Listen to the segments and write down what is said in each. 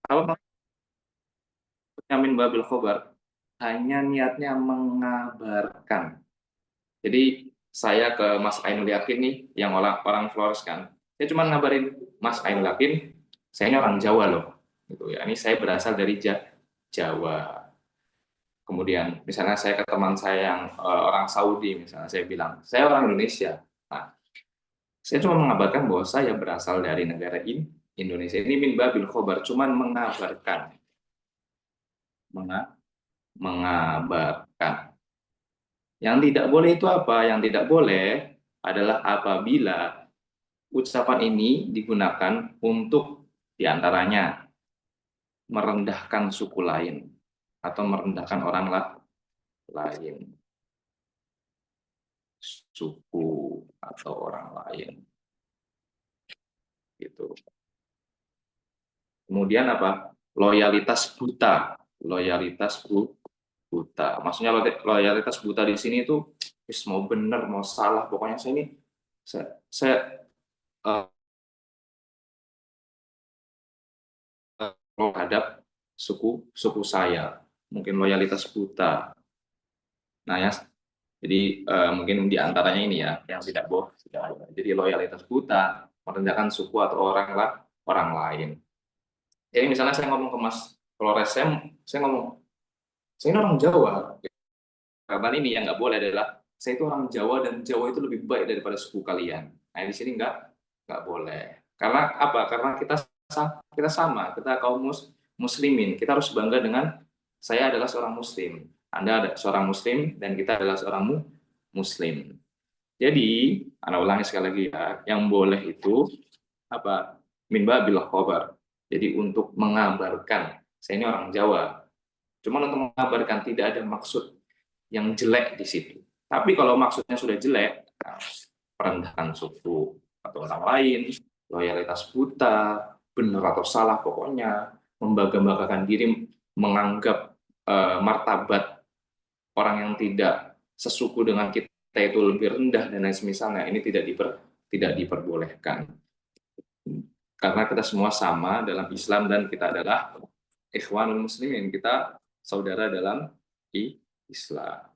Kalau maksudnya min babil khobar, hanya niatnya mengabarkan. Jadi saya ke Mas Ainul Yakin nih, yang orang Flores kan. Saya cuma ngabarin Mas Ainul Yakin, saya ini orang Jawa loh. Gitu ya. Ini saya berasal dari Jawa. Kemudian misalnya saya ke teman saya yang orang Saudi, misalnya saya bilang, saya orang Indonesia. Nah, saya cuma mengabarkan bahwa saya berasal dari negara ini, Indonesia. Ini min babil khobar, cuma mengabarkan. Mengabarkan. Yang tidak boleh itu apa? Yang tidak boleh adalah apabila ucapan ini digunakan untuk diantaranya merendahkan suku lain atau merendahkan orang lain, suku atau orang lain, gitu. Kemudian apa? Loyalitas buta, loyalitas buta. Maksudnya loyalitas buta di sini itu mau benar mau salah, pokoknya saya ini saya uh, terhadap suku saya, mungkin loyalitas buta. Nah ya, jadi mungkin diantaranya ini ya yang tidak boleh. Jadi loyalitas buta, merendahkan suku atau orang lain. Jadi misalnya saya ngomong ke Mas Flores, saya ngomong, saya ini orang Jawa. Karena ini yang nggak boleh adalah saya itu orang Jawa dan Jawa itu lebih baik daripada suku kalian. Nah di sini nggak boleh. Karena apa? Karena kita sama, kita kaum muslimin. Kita harus bangga dengan saya adalah seorang muslim, Anda adalah seorang muslim, dan kita adalah seorang muslim. Jadi, Anda ulangi sekali lagi ya, yang boleh itu apa? Min babil khobar. Jadi untuk mengabarkan, saya ini orang Jawa. Cuma untuk mengabarkan, tidak ada maksud yang jelek di situ. Tapi kalau maksudnya sudah jelek, nah, merendahkan suku atau orang lain, loyalitas buta, benar atau salah pokoknya, membangga-banggakan diri, menganggap martabat orang yang tidak sesuku dengan kita itu lebih rendah dan lain semisalnya, ini tidak diperbolehkan. Karena kita semua sama dalam Islam dan kita adalah ikhwanul muslimin, kita saudara dalam Islam.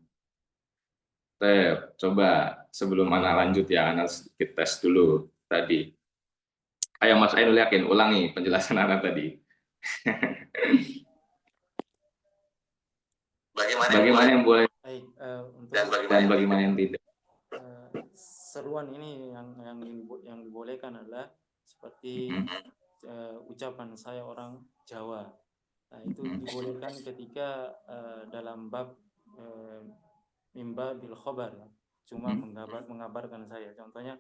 Coba sebelum Ana lanjut ya, Ana sedikit tes dulu tadi. Ayo Mas Ainul Yakin, ulangi penjelasan Ana tadi. Bagaimana yang boleh Baik, dan bagaimana yang tidak. Seruan ini yang dibolehkan adalah seperti ucapan saya orang Jawa. Nah, itu dibolehkan ketika dalam bab mimba bil khobar, cuma mengabarkan saya. Contohnya,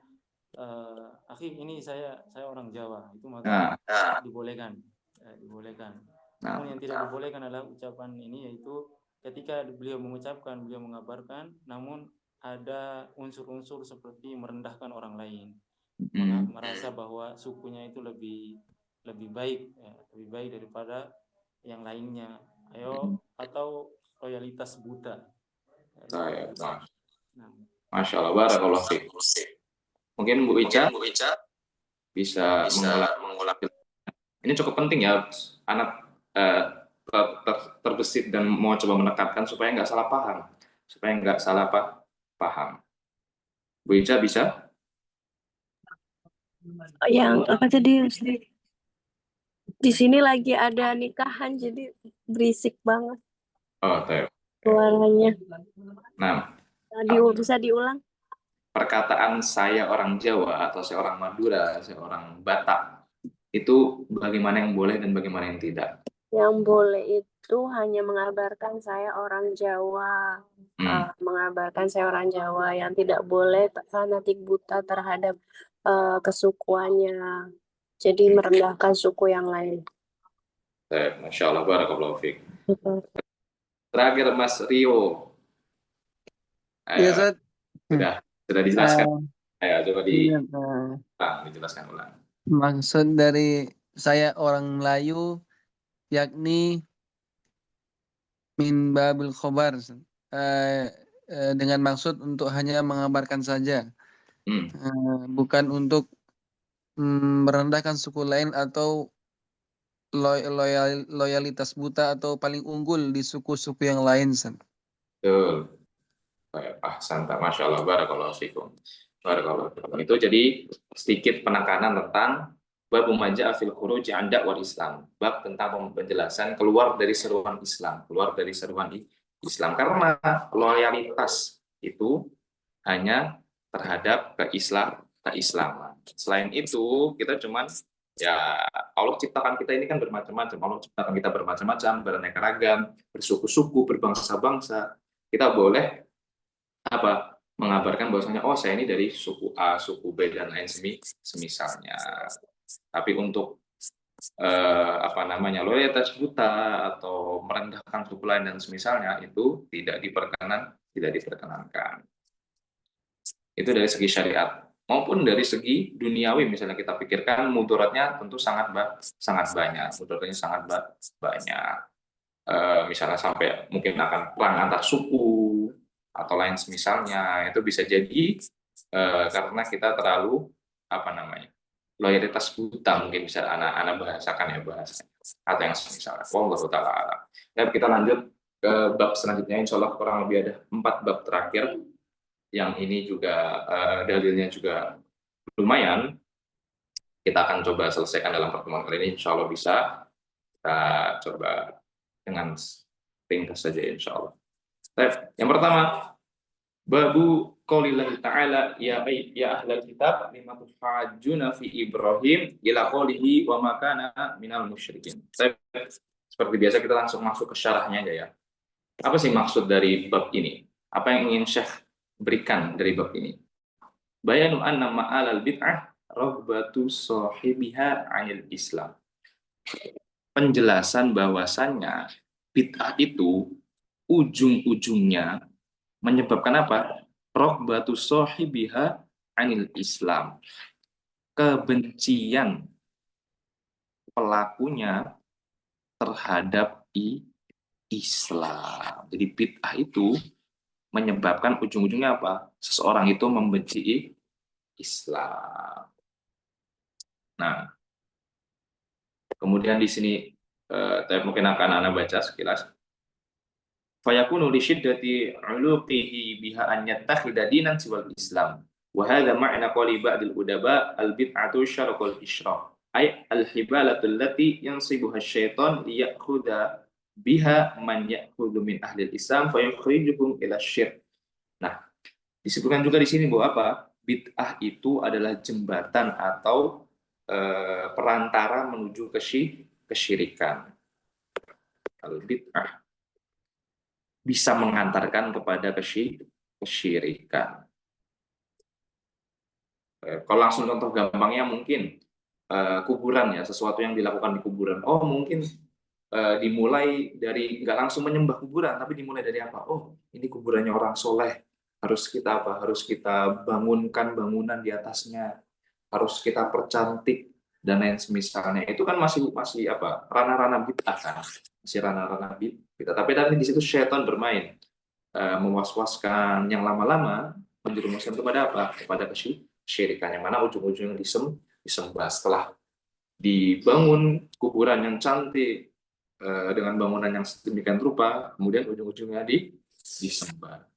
akhi ini saya orang Jawa, itu maka dibolehkan. Namun yang tidak dibolehkan adalah ucapan ini, yaitu ketika beliau mengabarkan, namun ada unsur-unsur seperti merendahkan orang lain, merasa bahwa sukunya itu lebih baik, ya, lebih baik daripada yang lainnya, atau loyalitas buta. Masya Allah, barakallahu fiik. Mungkin Bu Ica bisa mengulang. Ini cukup penting ya, anak terbesit dan mau coba menekankan supaya nggak salah paham. Bu Ica bisa? Yang apa tadi? Di sini lagi ada nikahan, jadi berisik banget suaranya. Nah, bisa diulang? Perkataan saya orang Jawa atau saya orang Madura, saya orang Batak, itu bagaimana yang boleh dan bagaimana yang tidak? Yang boleh itu hanya mengabarkan saya orang Jawa. Mengabarkan saya orang Jawa. Yang tidak boleh fanatik buta terhadap kesukuannya. Jadi merendahkan suku yang lain. Masya Allah, barakallahu fiik. Terakhir Mas Rio. Iya, sudah dijelaskan. Ayo coba dijelaskan ulang. Maksud dari saya orang Melayu yakni min babil khobar, dengan maksud untuk hanya mengabarkan saja, bukan untuk merendahkan suku lain atau loyalitas buta atau paling unggul di suku-suku yang lain, San. Betul. Baik, santap, Masya Allah, barakallahu fikum. Barakallahu fikum. Itu jadi sedikit penekanan tentang bab maja'a fil khuruj an da'wal Islam. Bab tentang penjelasan keluar dari seruan Islam, keluar dari seruan Islam. Karena loyalitas itu hanya terhadap keislaman. Selain itu, kita cuman ya Allah ciptakan kita ini kan bermacam-macam. Allah ciptakan kita bermacam-macam, beraneka ragam, bersuku-suku, berbangsa-bangsa. Kita boleh mengabarkan bahwasanya saya ini dari suku A, suku B dan lain semisalnya. Tapi untuk loyalitas buta atau merendahkan suku lain dan semisalnya itu tidak diperkenankan. Itu dari segi syariat maupun dari segi duniawi, misalnya kita pikirkan mudaratnya tentu sangat banyak. Mudaratnya sangat banyak. Misalnya sampai mungkin akan perang antar suku atau lain semisalnya, itu bisa jadi karena kita terlalu loyalitas buta, mungkin bisa anak-anak bahasakan bahasa atau yang semisalnya. Wallahu ta'ala a'lam. Dan kita lanjut ke bab selanjutnya, insya Allah kurang lebih ada 4 bab terakhir yang ini juga dalilnya juga lumayan. Kita akan coba selesaikan dalam pertemuan kali ini, insya Allah bisa. Kita coba dengan ringkas saja insya Allah. Yang pertama, babu qaulillahi ta'ala ya ahlal kitab lima tuhajjuna fi Ibrahim ila qaulihi wa ma kana minal musyrikin. Seperti biasa kita langsung masuk ke syarahnya aja ya. Apa sih maksud dari bab ini? Apa yang ingin Syekh berikan dari bab ini? Bayanu anna ma'alal bid'ah raghbatu sahibiha 'anil Islam. Penjelasan bahwasannya bid'ah itu ujung-ujungnya menyebabkan apa? Raghbatu sahibiha 'anil Islam. Kebencian pelakunya terhadap Islam. Jadi bid'ah itu menyebabkan ujung-ujungnya apa? Seseorang itu membenci Islam. Nah, kemudian di sini mungkin akan Anda baca sekilas. Fayakunu li syiddati 'uluqihi biha an yattakhidha dinan siwal Islam. Wa hadha ma'na qawli ba'dil udaba al-bid'atu syarqul isyraq. Ay al-hibalatu allati yansibuha asy-syaitan liyakhudha biha man ya'khudhu min ahli al-Islam fa yukhrijuhum ila syirk. Nah, disebutkan juga di sini bahwa apa? Bid'ah itu adalah jembatan atau perantara menuju kesyirikan. Al-bid'ah bisa mengantarkan kepada kesyirikan. Kalau langsung contoh gampangnya mungkin kuburan ya, sesuatu yang dilakukan di kuburan. Oh mungkin dimulai dari nggak langsung menyembah kuburan, tapi dimulai dari apa? Oh ini kuburannya orang soleh, harus kita Harus kita bangunkan bangunan di atasnya, harus kita percantik dan lain semisalnya. Itu kan masih ranah-ranah bid'ah kan, masih ranah-ranah bid'ah. Tapi nanti di situ syaitan bermain, mewas-waskan, yang lama-lama menjerumuskan kepada apa? Kepada kesyirikan, yang mana ujung-ujungnya disembah. Setelah dibangun kuburan yang cantik dengan bangunan yang sedemikian rupa, kemudian ujung-ujungnya disembah.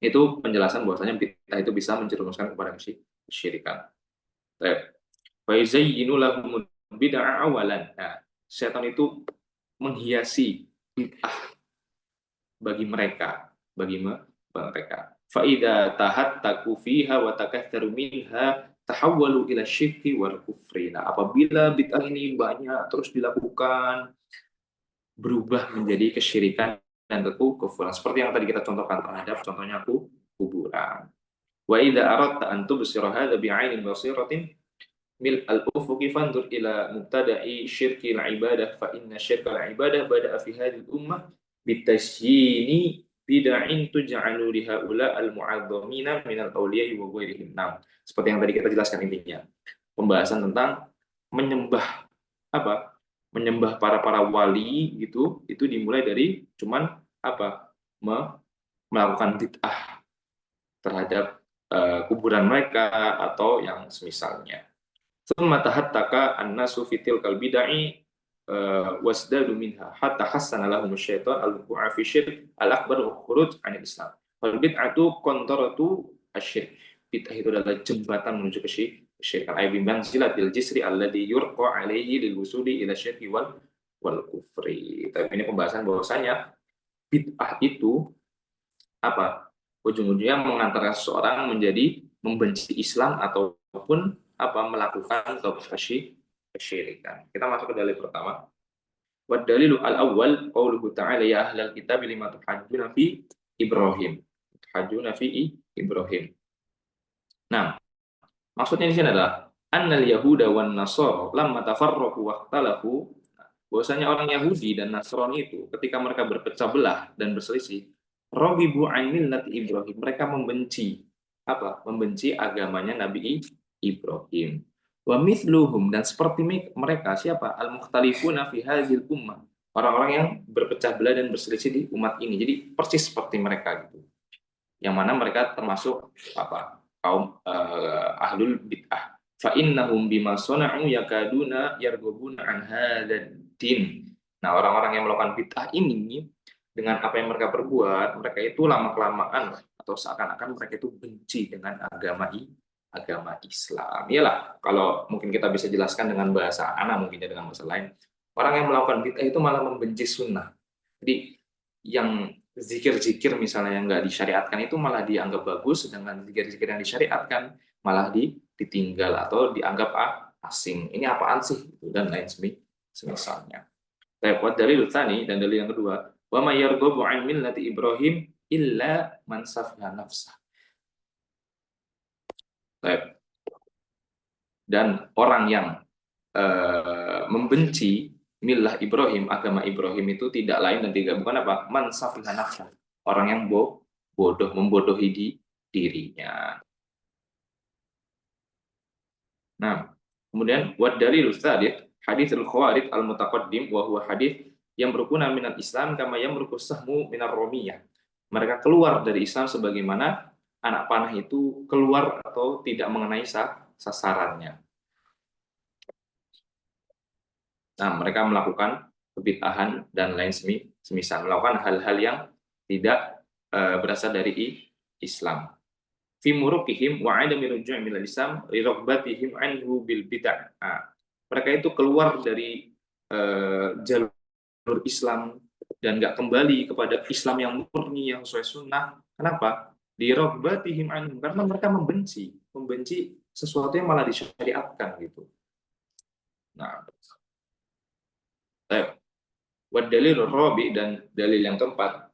Itu penjelasan bahwasanya bid'ah itu bisa menjerumuskan kepada kesyirikan. Faizayyinu lahum bid'ah awalan. Nah, setan itu menghiasi bid'ah bagi mereka. Fa idza tahattaku fiha wa takaththaru minha tahawwalu ila syirki wal kufri. Nah, apabila bid'ah ini banyak terus dilakukan, berubah menjadi kesyirikan dan kekufuran. Seperti yang tadi kita contohkan terhadap contohnya kuburan. Wa idza aradta an tubsira hadza bi'ainin basiratin mil al-ufuqi fandur ila mubtada'i syirki al-ibadah fa inna syirka al-ibadah bada'a fi hadhihi al-ummah bitasyini bid'ain tuj'alu li haula al-mu'azzamina min al-awliya'i wa ghairihim. Nah, seperti yang tadi kita jelaskan intinya. Pembahasan tentang menyembah menyembah para wali gitu, itu dimulai dari cuman melakukan bid'ah terhadap kuburan mereka atau yang semisalnya. Tsumma tahattaka an-nasu fi tilkal bid'i wasdadu minha hatta hassana lahum syaitan al-wuqu'a fi syirk al-akbar wa khuruj 'anil Islam. Wal bid'atu qantaratu asyirk. Bid'ah itu adalah jembatan menuju ke syirik. Al bimbang zilatil jisri alladhi yurqa 'alaihi lil wusuli ila syirki wal kufri. Tapi ini pembahasan bahwasanya bid'ah itu apa? Ujung-ujungnya mengantarkan seseorang menjadi membenci Islam ataupun apa melakukan kesyirikan. Kita masuk ke dalil pertama. Wa dalilu al-awwal qauluhu ta'ala ya ahlal kitab lima tuhajjuna fi Ibrahim. Tuhajjuna fi Ibrahim. Nah, maksudnya di sini adalah annal yahuda wan nasara lamma tafarraqu wa ikhtalafu, bahwasanya orang Yahudi dan Nasrani itu ketika mereka berpecah belah dan berselisih, raghibu an millati Ibrahim, mereka membenci apa? Membenci agamanya Nabi Ibrahim. Wa mithluhum, dan seperti mereka siapa? Al-mukhtalifuna fi hadzal ummah. Orang-orang yang berpecah belah dan berselisih di umat ini. Jadi persis seperti mereka gitu. Yang mana mereka termasuk apa? Kaum ahlul bid'ah. Fa innahum bima sana'u yakaduna yarghubuna an hadzal din. Nah, orang-orang yang melakukan bid'ah ini dengan apa yang mereka perbuat, mereka itu lama-kelamaan atau seakan-akan mereka itu benci dengan agama Islam. Iyalah, kalau mungkin kita bisa jelaskan dengan bahasa anak, mungkin dengan bahasa lain, orang yang melakukan bid'ah itu malah membenci sunnah. Jadi yang zikir-zikir misalnya yang nggak disyariatkan itu malah dianggap bagus, sedangkan zikir-zikir yang disyariatkan malah ditinggal atau dianggap asing. Ini apaan sih? Dan lain semisalnya. Buat dalil tsani, dan dalil yang kedua, wa may yarghabu an millati Ibrahim illa man safiha nafsah. Dan orang yang membenci milah Ibrahim, agama Ibrahim itu tidak lain dan tidak bukan apa? Man safiha nafsah. Orang yang bodoh, membodohi dirinya. Nah, kemudian wad dalil tsalits haditsul khawarij al-mutaqaddim wa huwa hadits yang berkuna minal Islam kama yamruqu sahmu minar romiyah. Mereka keluar dari Islam sebagaimana anak panah itu keluar atau tidak mengenai sasarannya. Nah, mereka melakukan kebid'ahan dan lain semisal, melakukan hal-hal yang tidak berasal dari Islam. Fi muruqihim wa 'adami ruju' minal Islam li raghbatihim anhu bil bid'ah. Mereka itu keluar dari jalur Islam dan nggak kembali kepada Islam yang murni, yang sesuai sunnah. Kenapa? Di raghbatihim anhu, karena mereka membenci sesuatu yang malah disyariatkan gitu. Nah, wa dalilur rabi, dan dalil yang keempat,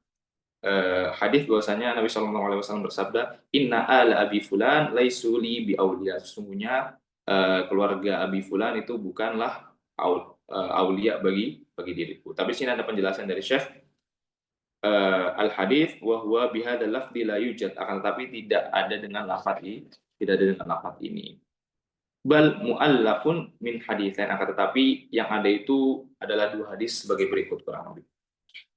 hadis bahwasanya Nabi Shallallahu Alaihi Wasallam bersabda, Inna ala Abi Fulan laisu li bi aulia. Sesungguhnya keluarga Abi Fulan itu bukanlah aulia bagi diriku. Tapi sini ada penjelasan dari Syekh al hadis wa huwa bihadzal lafzi la yujad, akan tetapi tidak ada dengan lafaz ini. Bal muallafun min haditsain, akan tetapi yang ada itu adalah dua hadis sebagai berikut kurang lebih.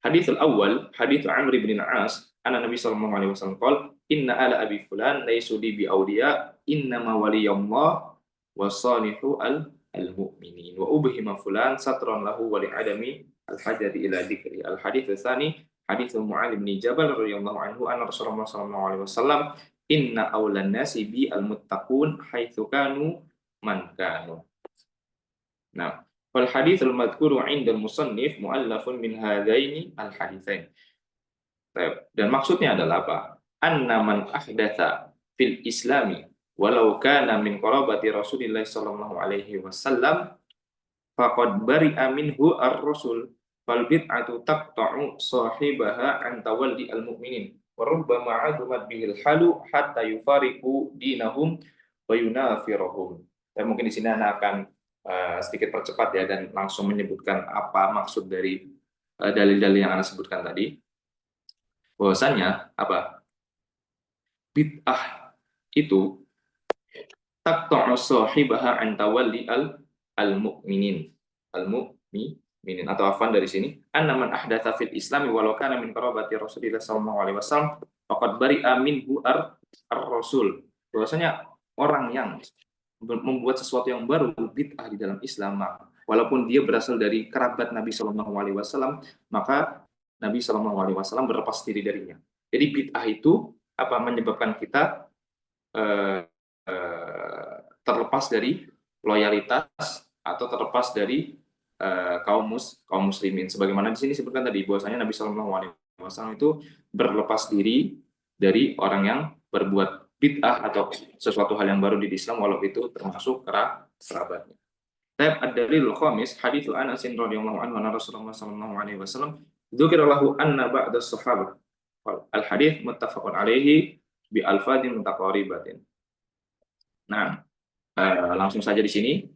Haditsul awal, hadits Amr bin As, anna Nabi sallallahu alaihi wasallam qala, inna ala abi fulan laysu bi awliya, innama waliyullah wa salihu al-mu'minin wa ubhima fulan satran lahu wa li'adami al-hajati ila dzikri. Al-hadits tsani, hadits Mu'adz bin Jabal radhiyallahu anhu, anna Rasulullah sallallahu alaihi wasallam, inna awlan nasi bi al-muttaqun haitsu kanu man kanu. Nah, wal haditsul madhkuru 'inda al-musannif mu'allafun min hadaini al-haditsain. Dan maksudnya adalah apa? Anna man ahdatsa fil islami walau kana min qarabati Rasulillah sallallahu alaihi wasallam faqad bari'a minhu ar-rasul fal bid'atu taqta'u sahibaha an tawalli al-mu'minin wa rubbama 'azumat bihil halu hatta yufariqu dinahum wa yunafiruhum. Dan mungkin di sini Anda akan sedikit percepat ya dan langsung menyebutkan apa maksud dari dalil-dalil yang Anda sebutkan tadi. Bahwasanya apa? Bid'ah itu taqta'u sahibaha an tawalli al-mu'minin. Al-mu'minin atau afan dari sini, anna man ahdatsa fil islami walau kana min qarabati Rasulillah sallallahu alaihi wasallam faqad bari'a minhu ar-rasul. Bahwasanya orang yang membuat sesuatu yang baru, bid'ah di dalam Islam, walaupun dia berasal dari kerabat Nabi Shallallahu Alaihi Wasallam, maka Nabi Shallallahu Alaihi Wasallam berlepas diri darinya. Jadi bid'ah itu menyebabkan kita terlepas dari loyalitas atau terlepas dari kaum muslimin. Sebagaimana di sini disebutkan tadi bahwasanya Nabi Shallallahu Alaihi Wasallam itu berlepas diri dari orang yang berbuat bid'ah atau sesuatu hal yang baru di Islam, walaupun itu termasuk kerabatnya. Tab ad-dalilul khamis haditsu Anas radhiyallahu anhu anna Rasulullah sallallahu alaihi wasallam dzukira lahu anna ba'da as-sahabah al hadits muttafaqun alaihi bi alfadhin mutaqaribatin. Nah, langsung saja di sini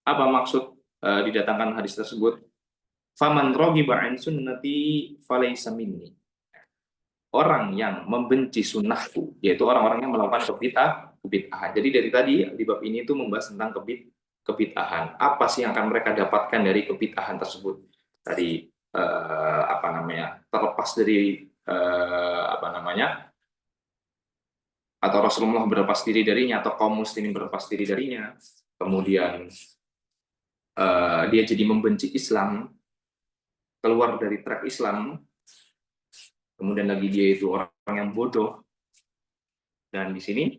apa maksud didatangkan hadis tersebut? Faman raghiba an sunnati falaysa minni. Orang yang membenci sunnahku, yaitu orang-orang yang melakukan kebid'ahan. Jadi dari tadi di bab ini itu membahas tentang kebid'ahan. Apa sih yang akan mereka dapatkan dari kebid'ahan tersebut? Tadi terlepas dari atau Rasulullah berlepas diri darinya, atau kaum muslimin berlepas diri darinya. Kemudian dia jadi membenci Islam, keluar dari track Islam. Kemudian lagi dia itu orang yang bodoh. Dan di sini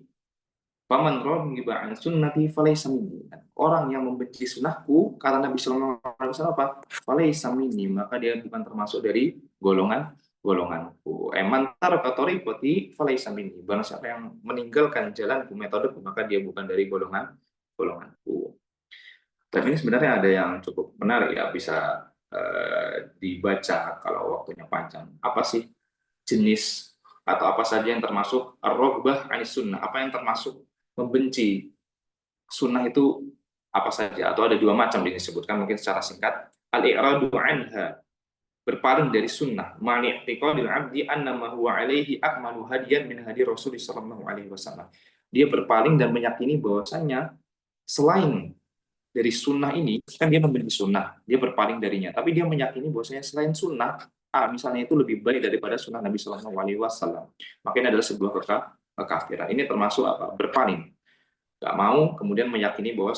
faman raghiba an sunnati falaysa minni. Orang yang membenci sunnahku, kata Nabi sallallahu alaihi wasallam apa? Falaysa minni, maka dia bukan termasuk dari golonganku. Man taraka tariqati falaysa minni. Barang siapa yang meninggalkan jalanku, metodeku, maka dia bukan dari golonganku. Dan ini sebenarnya ada yang cukup menarik ya, bisa dibaca kalau waktunya panjang. Apa sih jenis atau apa saja yang termasuk ar-raghbah anis sunnah? Apa yang termasuk membenci sunnah itu apa saja? Atau ada dua macam disebutkan mungkin secara singkat. Al-i'radu anha, berpaling dari sunnah, ma'li'tiqadil 'abdi anna ma huwa 'alaihi akmalu hadiyan min hadi Rasul sallallahu alaihi wasallam. Dia berpaling dan meyakini bahwasanya selain dari sunnah ini, kan dia membenci sunnah, dia berpaling darinya, tapi dia meyakini bahwasanya selain sunnah misalnya itu lebih baik daripada sunnah Nabi Shallallahu Alaihi Wasallam. Makanya adalah sebuah kekafiran. Ini termasuk apa? Berpaling, nggak mau kemudian meyakini bahwa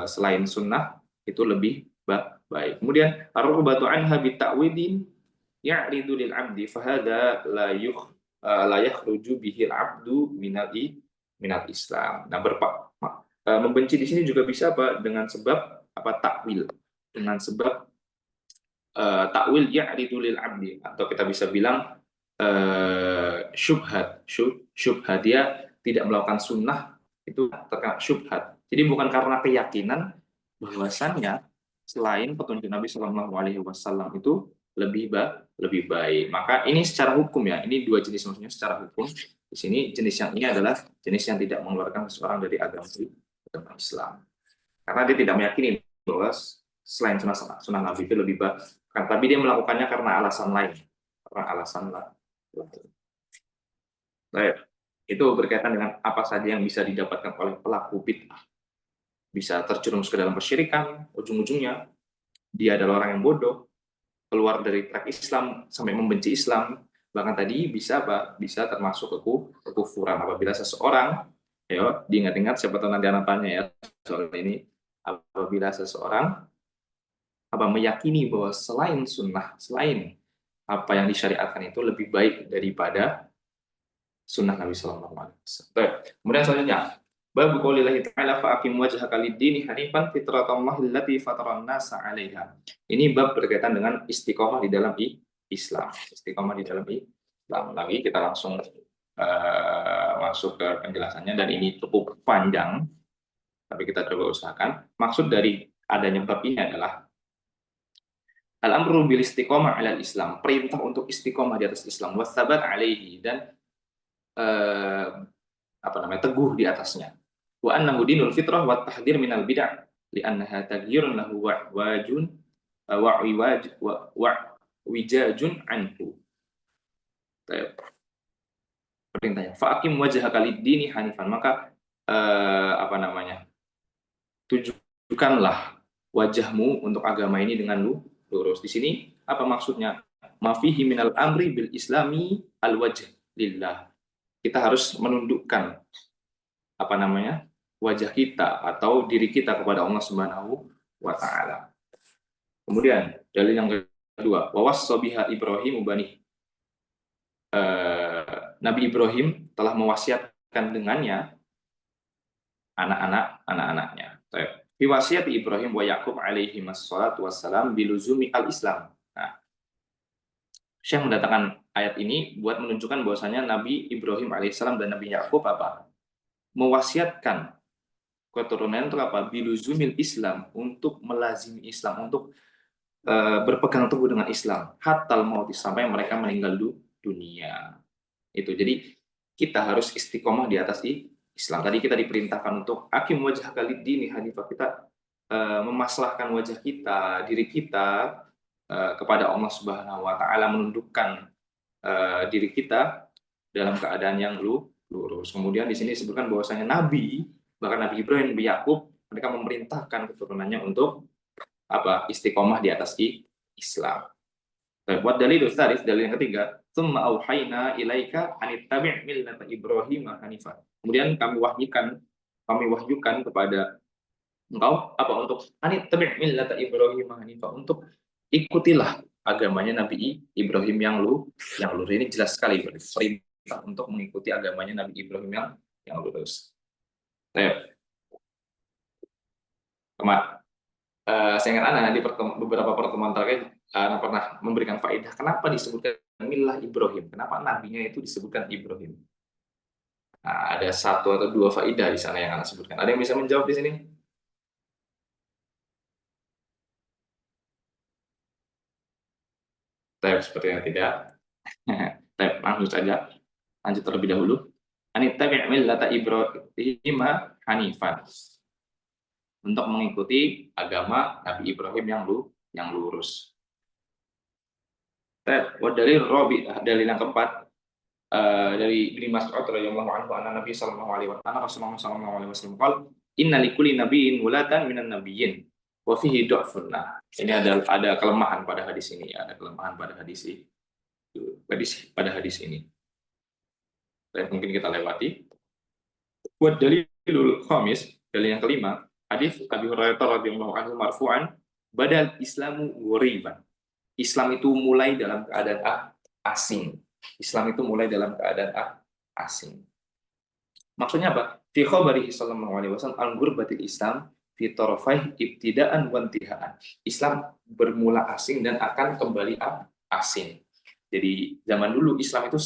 selain sunnah itu lebih baik. Kemudian ar-rubatu anha bi ta'widin ya'ridu lil 'abdi fahada la yakhruju bihi al-'abdu minal Islam. Nah, membenci di sini juga bisa apa? Dengan sebab takwil, dengan sebab takwil ya'ridu lil 'abdi, atau kita bisa bilang syubhat dia tidak melakukan sunnah itu terkena syubhat. Jadi bukan karena keyakinan bahwasannya selain petunjuk Nabi Shallallahu Alaihi Wasallam itu lebih baik. Maka ini secara hukum ya, ini dua jenis, maksudnya secara hukum. Di sini jenis yang ini adalah jenis yang tidak mengeluarkan seseorang dari agama Islam, karena dia tidak meyakini bahwa selain sunnah Nabi itu lebih baik, tapi dia melakukannya karena alasan lain. Baik, itu berkaitan dengan apa saja yang bisa didapatkan oleh pelaku bid'ah. Bisa terjerumus ke dalam kesyirikan, ujung-ujungnya dia adalah orang yang bodoh, keluar dari track Islam sampai membenci Islam. Bahkan tadi bisa termasuk kekufuran apabila seseorang, diingat-ingat, siapa tahu nanti anak tanya ya soal ini, apabila seseorang meyakini bahwa selain sunnah, selain apa yang disyariatkan itu lebih baik daripada sunnah Nabi Sallallahu Alaihi Wasallam. Kemudian selanjutnya, bab qaulillahi ta'ala fa'aqim wajhaka lid-dini hanifan fitratallahi allati fataran nasa 'alaiha. Ini bab berkaitan dengan istiqomah di dalam Islam. Istiqomah di dalam Islam. Lagi kita langsung masuk ke penjelasannya, dan ini cukup panjang, tapi kita coba usahakan. Maksud dari adanya bab ini adalah al-amru bil istiqomah 'alal Islam, perintah untuk istiqomah di atas Islam, wasabat 'alaihi, dan teguh di atasnya. Wa annahu dinul fitrah wa tahdhir minal bid'ah li'annaha taghyirun lahu wa wijajun anhu. Perintahnya fa'aqim wajhaka lid-dini hanifan, maka tujukanlah wajahmu untuk agama ini dengan lurus. Di sini apa maksudnya? Ma fihi minal amri bil islami al wajh lillah. Kita harus menundukkan wajah kita atau diri kita kepada Allah Subhanahu wa taala. Kemudian dalil yang kedua, wawassa biha Ibrahim bani. Nabi Ibrahim telah mewasiatkan dengannya anak-anaknya. Fi wasiat Ibrahim wa Yaqub alaihi wassalatu wassalam biluzumi al-Islam. Nah, Syekh mendatangkan ayat ini buat menunjukkan bahwasanya Nabi Ibrahim alaihissalam dan Nabi Yakub apa? Mewasiatkan keturunan untuk apa? Biluzumil Islam, untuk melazimi Islam, untuk berpegang teguh dengan Islam, hatal maut, sampai mereka meninggal dunia. Itu jadi kita harus istiqomah di atas Islam. Tadi kita diperintahkan untuk akim wajah kali dini hanifah, kita memaslahkan wajah kita, diri kita kepada Allah Subhanahu wa taala, menundukkan diri kita dalam keadaan yang lurus. Kemudian di sini disebutkan bahwasanya Nabi, bahkan Nabi Ibrahim, Nabi Yakub, mereka memerintahkan keturunannya untuk apa? Istiqomah di atas Islam. Buat dalil yang ketiga, tsumma auhayna ilaika anittabi' millata Ibrahim hanifah. Kemudian kami wahyukan kepada engkau apa? Untuk anittabi' millata Ibrahim hanifah, untuk ikutilah agamanya Nabi Ibrahim yang lurus. Ini jelas sekali perintah untuk mengikuti agamanya Nabi Ibrahim yang lurus. Saya ingat Anda di beberapa pertemuan terakhir pernah memberikan faedah kenapa disebutkan milah Ibrahim, kenapa nabinya itu disebutkan Ibrahim. Nah, ada satu atau dua faedah di sana yang Anda sebutkan. Ada yang bisa menjawab di sini? Sepertinya tidak. Langsung saja, lanjut terlebih dahulu. Anittabi' millata Ibrahim hanifan, untuk mengikuti agama Nabi Ibrahim yang lurus. Dalil Rabi, dalil yang keempat, dari Ibnu Mas'ud radhiyallahu anhu, anna Nabi sallallahu alaihi wasallam qala inna likulli nabiyyin wulatan minan nabiyyin wa fihi du'fun. Ini ada kelemahan pada hadis ini, ada kelemahan pada hadis ini. Mungkin kita lewati. Buat dalilul khamis, dalil yang kelima, hadis Abi Hurairah radhiyallahu anhu marfu'an, badal Islamu ghoriban. Islam itu mulai dalam keadaan asing. Islam itu mulai dalam keadaan asing. Maksudnya apa? Fi khabarihi sallallahu alaihi wasallam al-ghurbatil Islam fi tarafai ibtidaan wa intihaan. Islam bermula asing dan akan kembali asing. Jadi zaman dulu Islam itu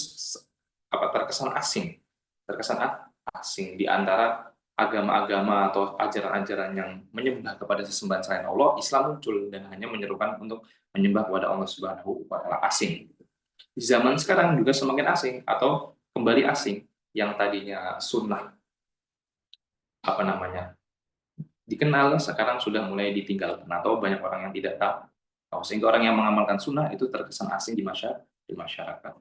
terkesan asing di antara agama-agama atau ajaran-ajaran yang menyembah kepada sesembahan selain Allah. Islam muncul dan hanya menyerukan untuk menyembah kepada Allah Subhanahu wa taala, asing. Di zaman sekarang juga semakin asing atau kembali asing, yang tadinya sunnah dikenal, sekarang sudah mulai ditinggalkan atau banyak orang yang tidak tahu, sehingga orang yang mengamalkan sunnah itu terkesan asing di masyarakat.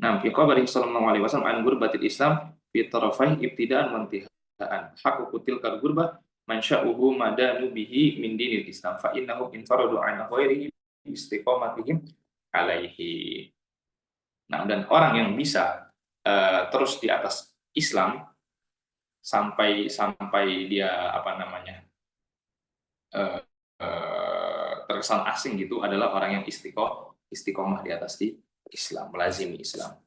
Nah, fi qabri sallallahu alaihi wasallam an gurbatil Islam fi tarafai ibtidaan wa intihaan. Haquqatil gurbah man sya'uhu madanu bihi min dinil Islam fa innahum infaradu an ghairihi istiqamatihim alaihi. Nah, dan orang yang bisa terus di atas Islam sampai dia terkesan asing gitu, adalah orang yang istiqomah di atas Islam, melazimi Islam.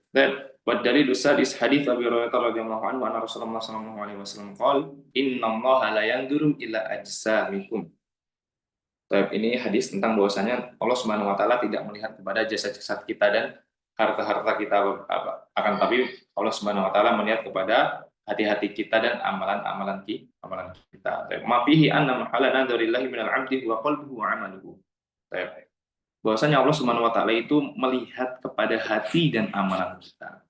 Dan dalil sadis hadits Abi Hurairah radhiyallahu anhu anna Rasulullah sallallahu alaihi wasallam qala innallaha la yanzuru ila ajsamikum. Ini hadis tentang bahwasanya Allah Subhanahu wa taala tidak melihat kepada jasad-jasad kita dan harta-harta kita, akan tapi Allah Subhanahu wa taala melihat kepada hati-hati kita dan amalan kita. Ma fihi anna mahala nadarillahi minal 'abdi wa qalbuhu wa 'amaluhu. Bahwasanya Allah Subhanahu wa taala itu melihat kepada hati dan amalan kita,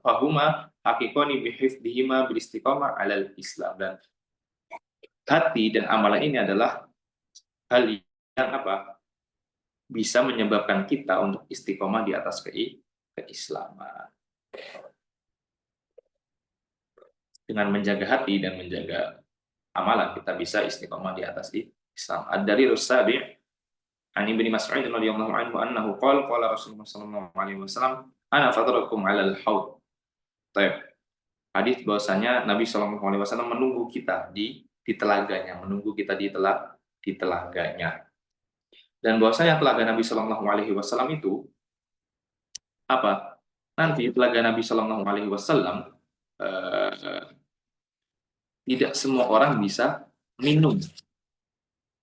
Fahuma haqiqani bihifdihima bil istiqamah 'alal Islam. Dan hati dan amalan ini adalah hal yang bisa menyebabkan kita untuk istiqomah di atas keislaman. Dengan menjaga hati dan menjaga amalan, kita bisa istiqomah di atas Islam. Ad-dalilus sabi' an Ibnu Mas'ud radhiyallahu anhu annahu qala Rasulullah sallallahu alaihi wasallam ana fatarakum 'alal haud. Hadis bahwasanya Nabi sallallahu alaihi wasallam menunggu kita di di telaganya, menunggu kita di telaganya. Dan bahwasanya telaga Nabi Shallallahu Alaihi Wasallam itu apa? Nanti telaga Nabi Shallallahu Alaihi Wasallam tidak semua orang bisa minum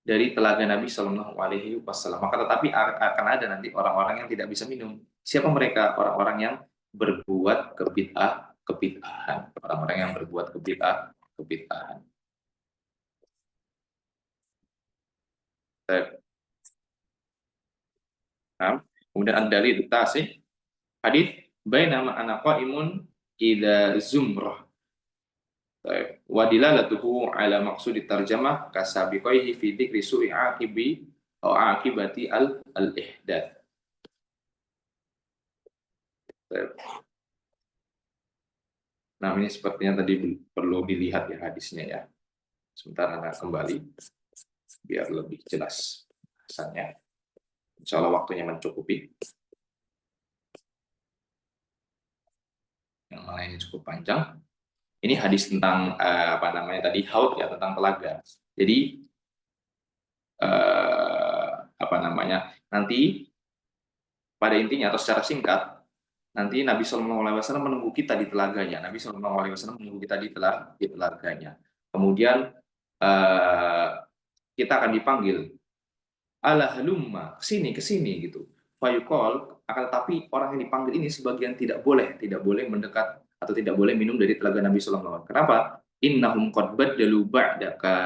dari telaga Nabi Shallallahu Alaihi Wasallam. Maka tetapi akan ada nanti orang-orang yang tidak bisa minum. Siapa mereka? Orang-orang yang berbuat kebid'ahan. Orang-orang yang berbuat kebid'ahan. Nah, kemudian ada dalil tasih hadits bainama ana qaimun ila zumrah wa dilalatuhu ala maqsudi tarjamah kasabiqaihi fi dzikri su'i aqibi atau aqibati al-ihdath. Nah, ini sepertinya tadi perlu dilihat ya hadisnya ya. Sebentar Anda kembali biar lebih jelas bahasannya. Insya Allah waktunya mencukupi. Yang mana ini cukup panjang. Ini hadis tentang apa namanya tadi haud ya, tentang telaga. Jadi apa namanya nanti pada intinya atau secara singkat nanti Nabi Shallallahu Alaihi Wasallam menunggu kita di telaganya. Nabi Shallallahu Alaihi Wasallam menunggu kita di telaganya. Kemudian kita akan dipanggil ala halumma kesini gitu. Fayuqal akan tetapi orang yang dipanggil ini sebagian tidak boleh mendekat atau tidak boleh minum dari telaga Nabi Shallallahu Alaihi Wasallam. Kenapa? Innahum qad badalu ba'daka.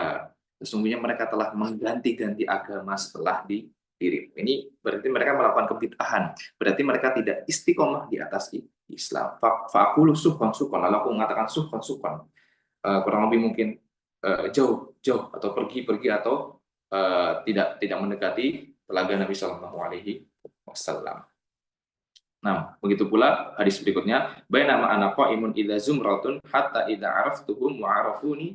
Sesungguhnya mereka telah mengganti-ganti agama setelah dikirim. Ini berarti mereka melakukan kebid'ahan. Berarti mereka tidak istiqomah di atas Islam. Fa'aqulu suhkan. Lalu aku mengatakan suhkan. Kurang lebih mungkin jauh atau pergi atau tidak mendekati telaga Nabi Shallallahu Alaihi Wasallam. Nah, begitu pula hadis berikutnya, bainama ana qaimun idza zumratun hatta idza araftuhum wa arafuni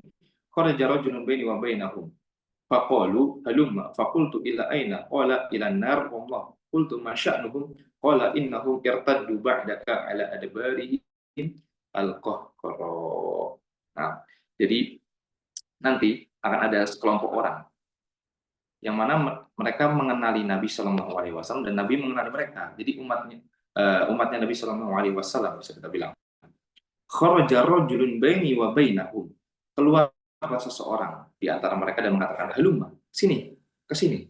kharaja rajulun baini wa bainahum faqalu halumma faqultu ila aina qala ila an-nar wallah qultu ma sya'nuhum qala innahum irtaddu ba'daka ala adbarihim al-qahqara. Nah, jadi nanti akan ada sekelompok orang yang mana mereka mengenali Nabi Shallallahu Alaihi Wasallam dan Nabi mengenali mereka. Jadi umatnya Nabi Shallallahu Alaihi Wasallam bisa kita bilang. Kharaja rajulun baini wa bainahum. Keluarlah seseorang di antara mereka dan mengatakan, "Halumma, ke sini."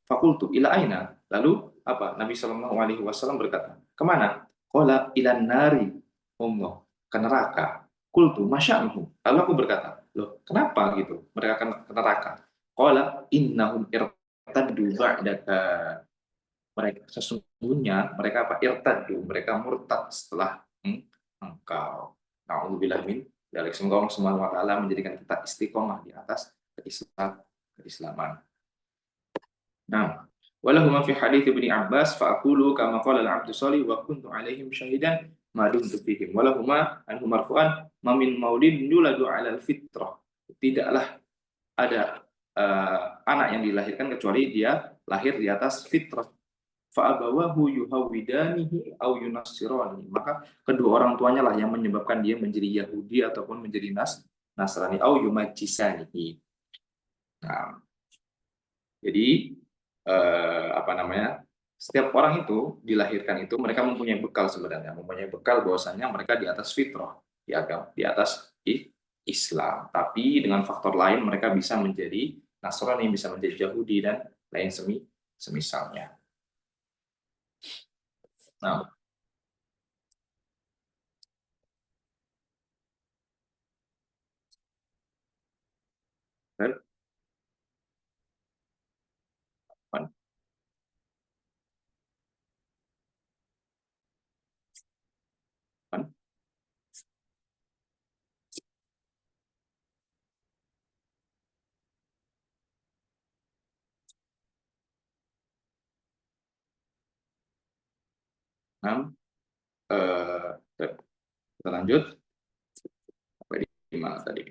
Fakultu ila aina. Lalu apa? Nabi Shallallahu Alaihi Wasallam berkata, "Kemana?" Qala ilan nari. Allah, ke neraka. Kultu masya'nuhum. Lalu aku berkata, "Loh, kenapa gitu? Mereka akan ke neraka." Qala innahum irtaddu ba'daka. Mereka sesungguhnya mereka apa? Irtaddu, mereka murtad setelah engkau. Nauzubillah min dzalik. Semoga Allah Subhanahu wa taala menjadikan kita istiqomah di atas keislaman. Nah, walahuma fi hadits Ibnu Abbas fa aqulu kama qala al-'abdu shalih wa kuntu 'alaihim syahidan ma dumtu fihim. Walahuma anhu marfu'an ma min maulidin yuladu 'ala al-fitrah. Tidaklah ada anak yang dilahirkan kecuali dia lahir di atas fitrah. Fa'abawahu yuhawidanihi au yunassirani. Maka kedua orang tuanya lah yang menyebabkan dia menjadi Yahudi ataupun menjadi Nasrani au yumajjisanihi. Nah, jadi apa namanya? Setiap orang itu dilahirkan itu mereka mempunyai bekal sebenarnya, mempunyai bekal bahwasanya mereka di atas fitrah, di atas Islam. Tapi dengan faktor lain mereka bisa menjadi Nasrani, bisa menjadi Yahudi dan lain semisalnya. Nah, kita lanjut. Sampai di mana tadi?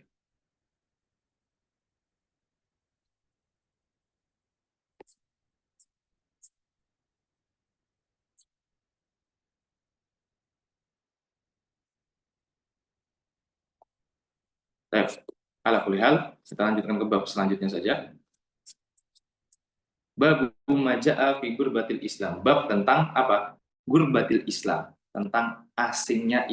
Ala kulli hal, kita lanjutkan ke bab selanjutnya saja. Bab maja'a fi gurbatil Islam. Bab tentang apa? Gurbatil Islam, tentang asingnya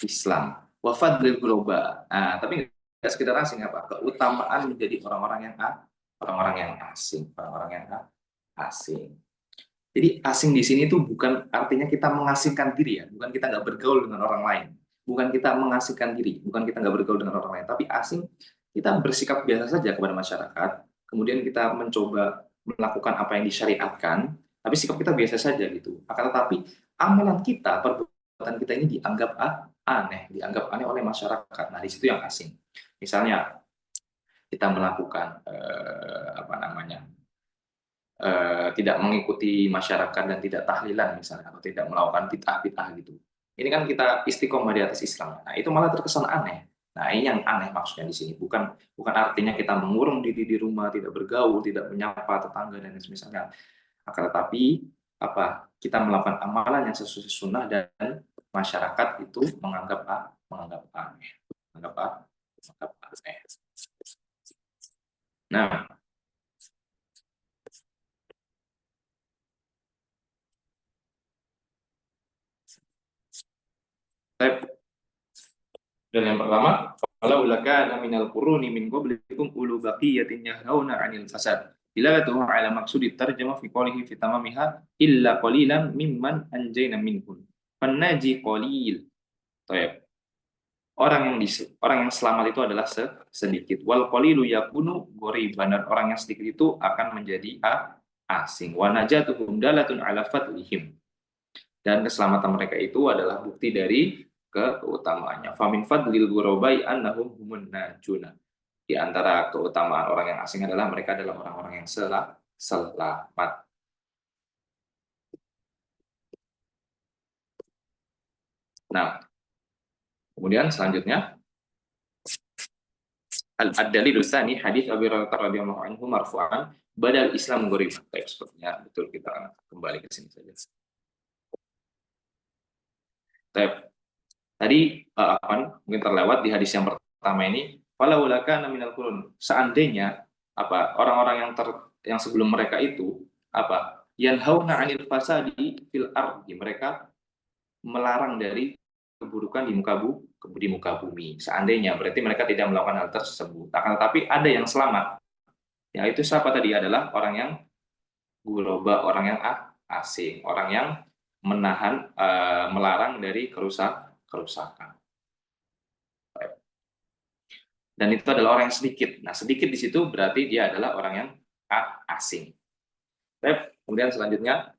Islam. Wa fadlil ghuraba. Nah, tapi nggak sekedar asing apa? Keutamaan menjadi orang-orang yang asing, orang-orang yang asing. Jadi asing di sini itu bukan artinya kita mengasingkan diri ya, bukan kita nggak bergaul dengan orang lain, bukan kita mengasingkan diri, bukan kita nggak bergaul dengan orang lain, tapi asing kita bersikap biasa saja kepada masyarakat, kemudian kita mencoba melakukan apa yang disyariatkan, tapi sikap kita biasa saja gitu. Akan tetapi amalan kita, perbuatan kita ini dianggap aneh oleh masyarakat. Nah, di situ yang asing. Misalnya kita melakukan tidak mengikuti masyarakat dan tidak tahlilan misalnya, atau tidak melakukan bid'ah gitu. Ini kan kita istiqomah di atas Islam. Nah, itu malah terkesan aneh. Nah, ini yang aneh maksudnya di sini. Bukan artinya kita mengurung diri di rumah, tidak bergaul, tidak menyapa tetangga dan misalnya. Akan tetapi kita melakukan amalan yang sesuai sunnah dan masyarakat itu menganggap aneh. Menganggap aneh. Nah, dan yang pertama, kalau lakana minal quruni min qablikum ulu baqiyatin yahauna 'anil fasad. Bila tuh ala maksudi tarjamah fi qawlihi fi tamamiha illa qalilan mimman anjayna minhum. Fanaji qalil. Baik. Orang yang selamat itu adalah sedikit. Wal qalilu yakunu ghoriban. Dan orang yang sedikit itu akan menjadi asing. Wa najatuhum dalatun ala fadlihim. Dan keselamatan mereka itu adalah bukti dari keutamaannya. Famin fadlil ghurabai annahum humun najuna. Di antara keutamaan orang yang asing adalah mereka adalah orang-orang yang selamat. Nah, kemudian selanjutnya ad-dalilus tsani hadits Abi Hurairah radhiyallahu anhu marfu'an badal Islam ghurib. Baik, sepertinya betul, kita kembali ke sini saja. Tadi mungkin terlewat di hadis yang pertama ini, falau lakana minal qurun. Seandainya orang-orang yang sebelum mereka itu yanhauna 'anil fasadi fil ardi, mereka melarang dari keburukan di muka bumi. Seandainya berarti mereka tidak melakukan hal tersebut. Akan tetapi ada yang selamat. Yaitu siapa tadi? Adalah orang yang ghuraba, orang yang asing, orang yang melarang dari kerusakan. Dan itu adalah orang yang sedikit. Nah, sedikit di situ berarti dia adalah orang yang asing. Kemudian selanjutnya,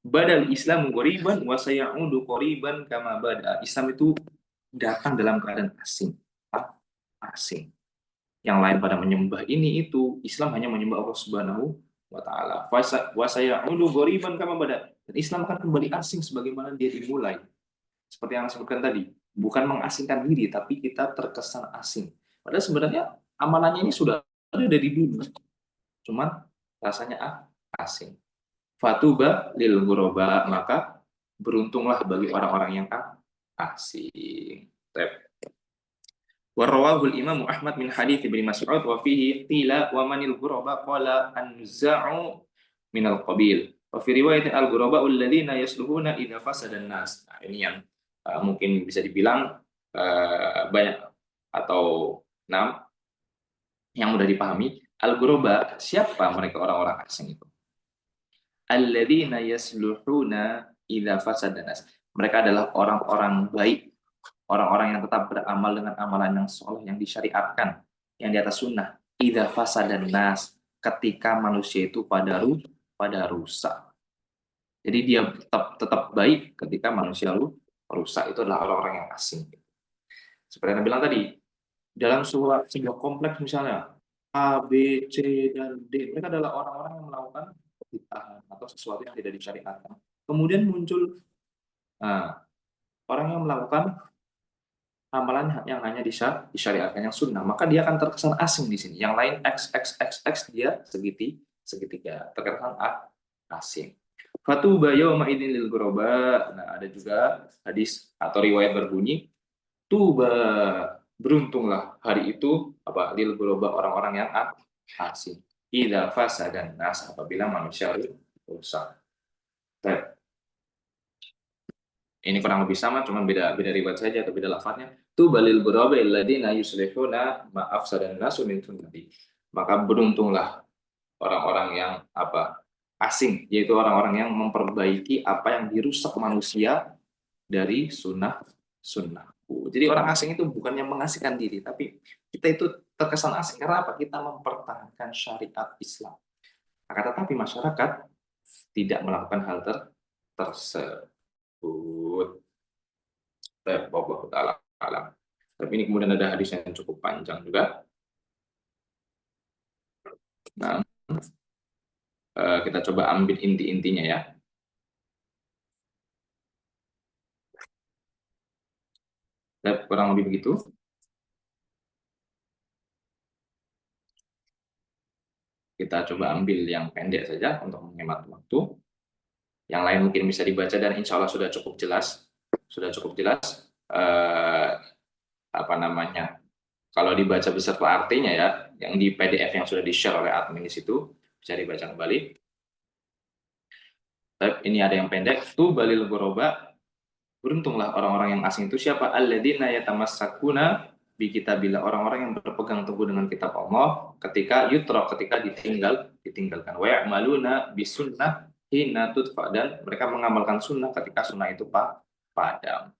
badal Islam ghoriban wa sayaudu qoriban kama bada. Islam itu datang dalam keadaan asing. Asing. Yang lain pada menyembah ini itu, Islam hanya menyembah Allah Subhanahu wa taala. Wa sayaudu ghoriban kama bada. Dan Islam akan kembali asing sebagaimana dia dimulai. Seperti yang saya sebutkan tadi, bukan mengasingkan diri, tapi kita terkesan asing. Padahal sebenarnya amalannya ini sudah ada dari dulu, cuman rasanya asing. Fatuba lil ghuraba, maka beruntunglah bagi orang-orang yang asing. Warawahul Imam Ahmad min hadits Ibnu Mas'ud wa fihi qila wa manil ghuraba qala an-nuza'u minal qabil. Wa fi riwayat al-ghuraba alladziina yasluhuna idza fasada an-nas. Nah, ini yang mungkin bisa dibilang banyak atau yang mudah dipahami. Al-ghuraba, siapa mereka orang-orang asing itu? Alladziina yasluhuna idza fasada an-nas. Mereka adalah orang-orang baik, orang-orang yang tetap beramal dengan amalan yang soleh, yang disyariatkan, yang di atas sunnah. Idza fasada an-nas, ketika manusia itu pada rusak. Jadi dia tetap baik ketika manusia rusak. Itu adalah orang-orang yang asing. Seperti yang bilang tadi, dalam sebuah kompleks misalnya A, B, C, dan D, mereka adalah orang-orang yang melakukan bid'ah atau sesuatu yang tidak disyariatkan. Kemudian muncul orang yang melakukan amalan yang hanya disyariatkan, yang sunnah, maka dia akan terkesan asing di sini. Yang lain X dia segitiga, terkesan asing. Fatuba yauma idzin lil ghuraba. Nah, ada juga hadis atau riwayat berbunyi tuba beruntunglah hari itu apa lil ghuraba orang-orang yang asing. Idza fasadan nas, apabila manusia rusak. Baik. Ini kurang lebih sama, cuman beda riwayat saja atau beda lafadznya. Tu balil ghuraba alladziina yuslihuna ma afsadan nasu min sunnati. Maka beruntunglah orang-orang yang apa asing, yaitu orang-orang yang memperbaiki apa yang dirusak manusia dari sunnahku. Jadi orang asing itu bukannya mengasingkan diri, tapi kita itu terkesan asing karena apa? Kita mempertahankan syariat Islam. Akan tetapi masyarakat tidak melakukan hal tersebut. Wallahu ta'ala alam. Tapi ini kemudian ada hadis yang cukup panjang juga. Nah, kita coba ambil inti-intinya ya. Kurang lebih begitu. Kita coba ambil yang pendek saja untuk menghemat waktu. Yang lain mungkin bisa dibaca dan insya Allah sudah cukup jelas. Apa namanya? Kalau dibaca beserta artinya ya, yang di PDF yang sudah di-share oleh admin di situ bisa dibaca kembali. Ini ada yang pendek. Tu balil ghuraba, beruntunglah orang-orang yang asing itu siapa? Alladzina yatamassakuna bi kitabillah, orang-orang yang berpegang teguh dengan kitab Allah ketika ditinggalkan. Wa ya'maluna bisunnah hina tudfa, dan mereka mengamalkan sunnah ketika sunnah itu padam.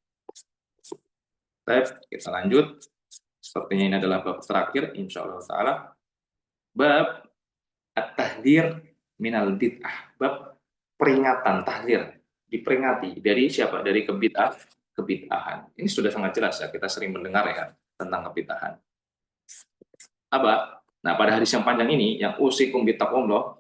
Kita lanjut. Sepertinya ini adalah bab terakhir insyaallah taala. Bab at-tahdhir minal bid'ah. Bab peringatan, tahdzir, diperingati dari siapa? Dari kebid'ahan. Ini sudah sangat jelas ya, kita sering mendengar ya tentang kebid'ahan. Apa? Nah, pada hadis yang panjang ini yang usikum bitaqwallah,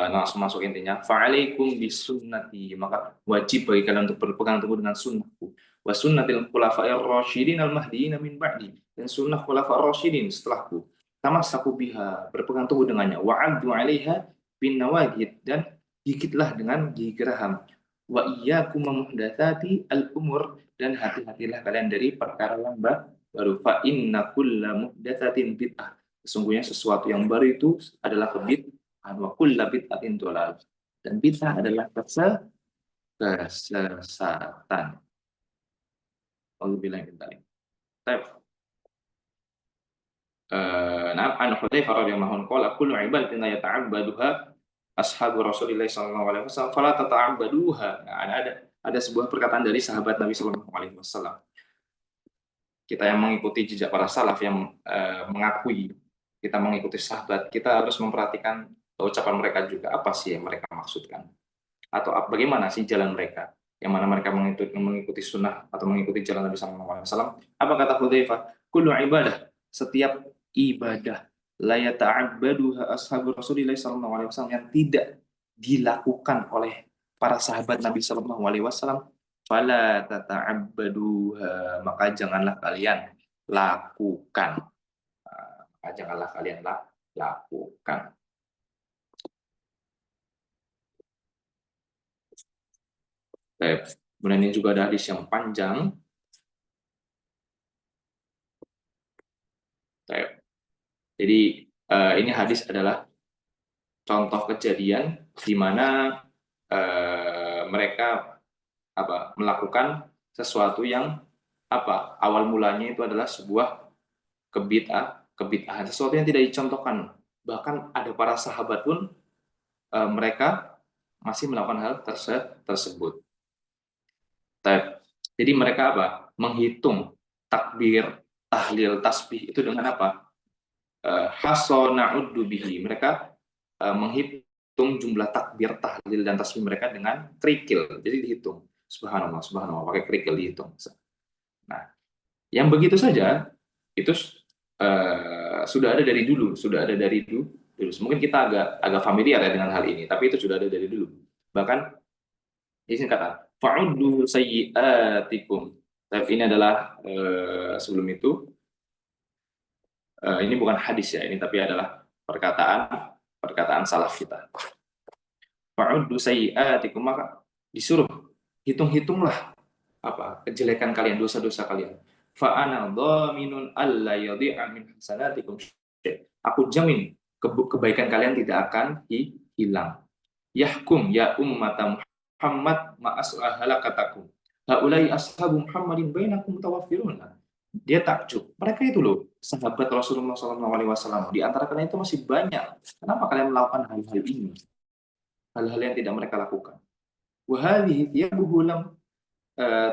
langsung masuk intinya, fa'alaikum bisunnati, maka wajib bagi kalian untuk berpegang teguh dengan sunnahku, wa sunnatil khulafa'ir rasyidin al-mahdiyyin min ba'di, dan sunnah khulafa'ir rasyidin setelahku, tamassaku biha, berpegang teguh dengannya, wa'addu 'alaiha bin nawajid, dan gigitlah dengan gigi geraham, wa iyyakum muhdatsati al-umur, dan hati-hatilah kalian dari perkara yang baru, fa inna kulla muhdatsatin bid'ah, sesungguhnya sesuatu yang baru itu adalah kebid'ahan, wa kullu bid'atin dhalal, dan bid'ah adalah kesesatan. Alhamdulillah min dzalik. Nah, an Hudzaifah radhiyallahu anhu qala kullu ibadatin yata'abbaduha ashabu Rasulillah sallallahu alaihi wasallam fala tata'abbaduha. Nah, ada sebuah perkataan dari sahabat Nabi sallallahu alaihi wasallam. Kita yang mengikuti jejak para salaf yang mengakui kita mengikuti sahabat, kita harus memperhatikan ucapan mereka juga, apa sih yang mereka maksudkan, atau bagaimana sih jalan mereka, yang mana mereka mengikuti sunnah atau mengikuti jalan Nabi sallallahu alaihi wasallam. Apa kata Hudzaifah? Kullu ibadah, setiap ibadah, la yata'abbaduha ashabu Rasulillah sallallahu alaihi wasallam, yang tidak dilakukan oleh para sahabat Nabi sallallahu alaihi wasallam, fala tata'abbaduha, maka janganlah kalian lakukan. Janganlah kalian lakukan. Kemudian ini juga ada hadis yang panjang. Jadi ini hadis adalah contoh kejadian di mana mereka melakukan sesuatu yang awal mulanya itu adalah sebuah kebid'ahan, sesuatu yang tidak dicontohkan. Bahkan ada para sahabat pun mereka masih melakukan hal tersebut. Jadi mereka menghitung takbir, tahlil, tasbih itu dengan hasona'uddu bihi. Mereka menghitung jumlah takbir, tahlil, dan tasbih mereka dengan kerikil. Jadi dihitung. Subhanallah, pakai kerikil dihitung. Nah, yang begitu saja itu sudah ada dari dulu. Mungkin kita agak familiar ya dengan hal ini, tapi itu sudah ada dari dulu. Bahkan di sini kata fa'uddu sayyi'atikum. Tapi ini adalah sebelum itu ini bukan hadis ya, ini tapi adalah perkataan salaf kita. Fa'uddu sayyi'atikum, maka disuruh hitung-hitunglah kejelekan kalian, dosa-dosa kalian. fa ana dhaminun alla yadhi'a min hasanatikum syai'. Aku jamin kebaikan kalian tidak akan hilang. Yahkum ya ummata Muhammad ma'as'ah halakatakum. Haulai ashabu Muhammadin bainakum mutawaffirun. Dia takjub. Mereka itu loh, sahabat Rasulullah SAW. Di antara kalian itu masih banyak. Kenapa kalian melakukan hal-hal ini? Hal-hal yang tidak mereka lakukan. Wa hadhihi thiyabuhu lam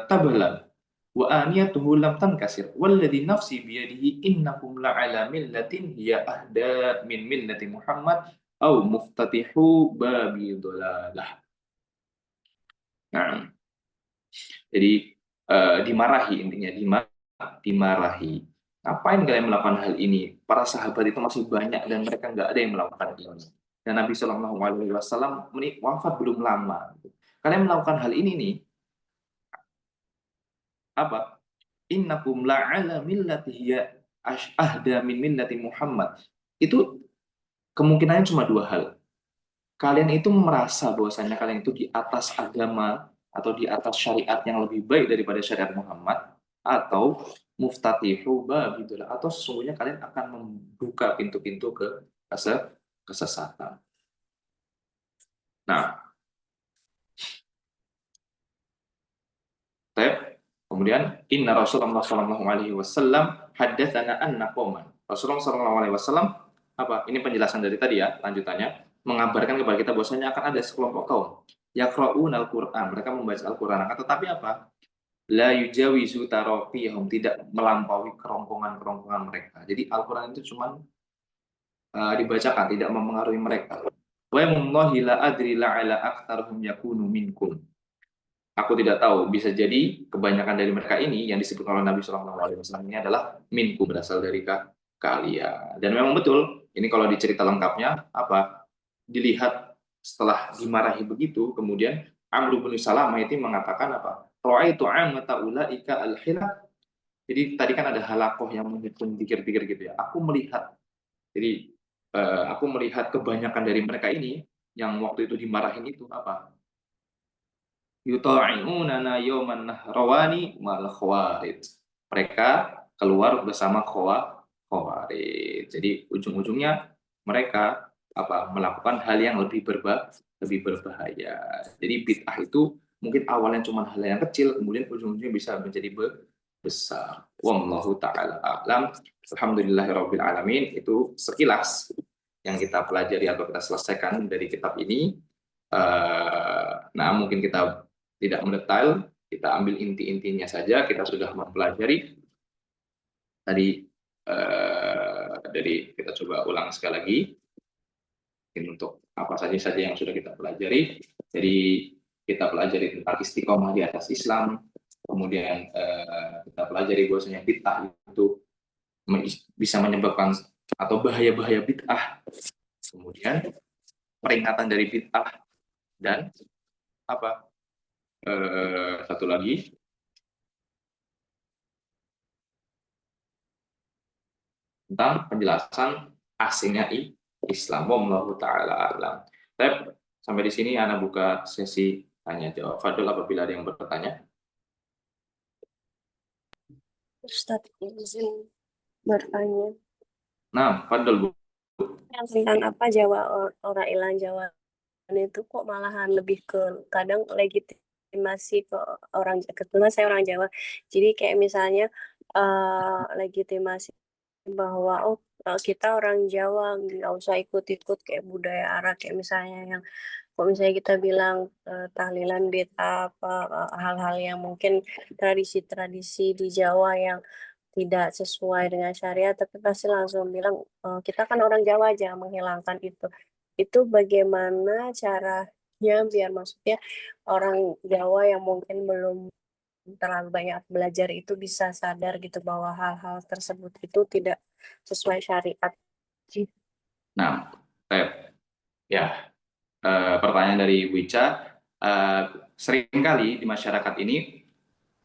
tabla wa aniyatuhu lam tankasir. Walladhi nafsi biyadihi innakum la'ala millatin hiya ahda min millati Muhammad au muftatihu babi dhalalah. Nah, jadi dimarahi, intinya dimarahi. Ngapain kalian melakukan hal ini? Para sahabat itu masih banyak dan mereka nggak ada yang melakukan ini. Dan Nabi Shallallahu Alaihi Wasallam wafat belum lama. Kalian melakukan hal ini nih, apa? Innakum la'ala millati hiya ahda min millati Muhammad. Itu kemungkinannya cuma dua hal. Kalian itu merasa bahwasanya kalian itu di atas agama atau di atas syariat yang lebih baik daripada syariat Muhammad, atau muftatihu babidul, atau sesungguhnya kalian akan membuka pintu-pintu ke kesesatan. Nah, kemudian inna Rasulullah sallallahu alaihi wasallam haddatsana anna qauman. Rasulullah sallallahu alaihi wasallam apa? Ini penjelasan dari tadi ya, lanjutannya mengabarkan kepada kita bahwasanya akan ada sekelompok kaum yaqra'unal Qur'an, mereka membaca Al-Qur'an, tetapi apa? La yujawizu taraqiyahum, tidak melampaui kerongkongan-kerongkongan mereka. Jadi Al-Qur'an itu cuma dibacakan, tidak mempengaruhi mereka. Wa wallahi la adri la'ala aktsaruhum yakunu minkum. Aku tidak tahu, bisa jadi kebanyakan dari mereka ini yang disebut oleh Nabi Shallallahu Alaihi Wasallam ini adalah minku, berasal dari kalian. Dan memang betul, ini kalau dicerita lengkapnya apa? Dilihat setelah dimarahi begitu, kemudian Amr bin Salamah itu mengatakan apa? Ra'aitu ammata ulaika al-hilak. Jadi tadi kan ada halakoh yang menghitung pikir-pikir gitu ya. Aku melihat, jadi aku melihat kebanyakan dari mereka ini yang waktu itu dimarahin itu apa? Yuta'i'unana yawman nahrawani mal khawarij. Mereka keluar bersama khawarij. Jadi ujung-ujungnya mereka apa? Melakukan hal yang lebih berbahaya. Jadi bid'ah itu mungkin awalnya cuma hal yang kecil, kemudian ujung-ujungnya bisa menjadi besar. Wallahu ta'ala a'lam. Alhamdulillahirabbil alamin. Itu sekilas yang kita pelajari atau kita selesaikan dari kitab ini. Nah, mungkin kita tidak mendetail, kita ambil inti-intinya saja. Kita sudah mempelajari tadi, dari kita coba ulang sekali lagi untuk apa saja yang sudah kita pelajari. Jadi kita pelajari tentang istiqomah di atas Islam, kemudian kita pelajari bahwasanya bid'ah itu bisa menyebabkan atau bahaya-bahaya bid'ah, kemudian peringatan dari bid'ah, dan apa? Satu lagi, tentang penjelasan asingnya Islam. Wallahu ta'ala a'lam. Sampai di sini Ana buka sesi tanya jawab. Fadl, apabila ada yang bertanya. Ustadz izin bertanya. Nah, Fadl, Bu. Yang tentang apa Jawa, orang hilang Jawa itu kok malahan lebih ke kadang legitimasi ke orang, kebetulan saya orang Jawa, jadi kayak misalnya legitimasi bahwa kita orang Jawa nggak usah ikut-ikut kayak budaya Arab, kayak misalnya yang kalau misalnya kita bilang tahlilan bid'ah, hal-hal yang mungkin tradisi-tradisi di Jawa yang tidak sesuai dengan syariat, tapi pasti langsung bilang kita kan orang Jawa aja, menghilangkan itu. Itu bagaimana caranya biar maksudnya orang Jawa yang mungkin belum terlalu banyak belajar itu bisa sadar gitu bahwa hal-hal tersebut itu tidak sesuai syariat. Nah, ya, pertanyaan dari Wica, seringkali di masyarakat ini